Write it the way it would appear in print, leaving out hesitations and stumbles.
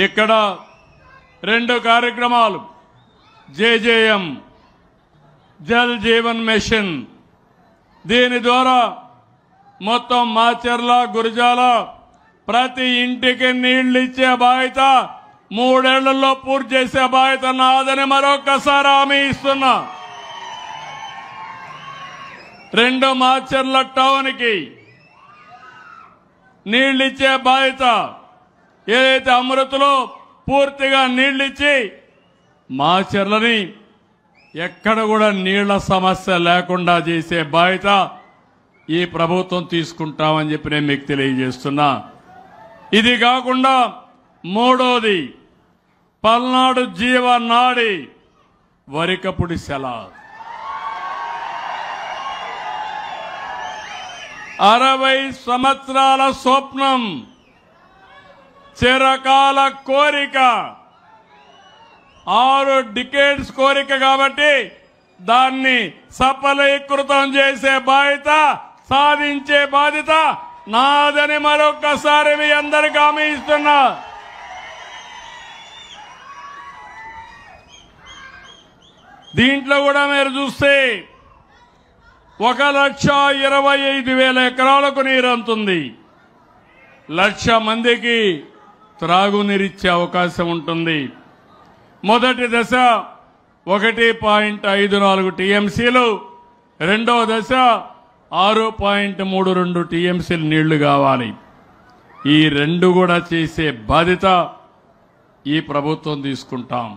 ఇక్కడ 2 కార్యక్రమాలు JJM Jal Jeevan machine దీని ద్వారా మొత్తం మాచర్ల గురజాల ప్రతి ఇంటికి నీళ్లు ఇచ్చే బాధ్యత 3 ఏళ్లలో పూర్తి చేసే బాధ్యత నాదని మరొకసారి హామీ ఇస్తున్నా. 2 మాచర్ల టౌన్ కి నీళ్లు ఇచ్చే బాధ్యత ఏదైతే అమృతలో పూర్తిగా నీళ్లు ఇచ్చి మాచర్లని ఎక్కడ కూడా నీళ్ల సమస్య లేకుండా చేసే బాధ్యత ఈ ప్రభుత్వం తీసుకుంటామని చెప్పి నేను మీకు తెలియజేస్తున్నా. ఇది కాకుండా 3వది పల్నాడు జీవనాడి వరికపుడి సెల 60 సంవత్సరాల స్వప్నం చిరకాల కోరిక 6 డికేడ్స్ కోరిక కాబట్టి దాన్ని సఫలీకృతం చేసే బాధ్యత సాధించే బాధ్యత నాదని మరొకసారి మీ అందరికీ హామీ ఇస్తున్నా. దీంట్లో కూడా మీరు చూస్తే 1,25,000 ఎకరాలకు నీరు అందుతుంది. 1,00,000 మందికి త్రాగునీరిచ్చే అవకాశం ఉంటుంది. మొదటి దశ 1.54 టీఎంసీలు, రెండవ దశ 6.32 టీఎంసీలు నీళ్లు కావాలి. ఈ 2 కూడా చేసే బాధ్యత ఈ ప్రభుత్వం తీసుకుంటాం.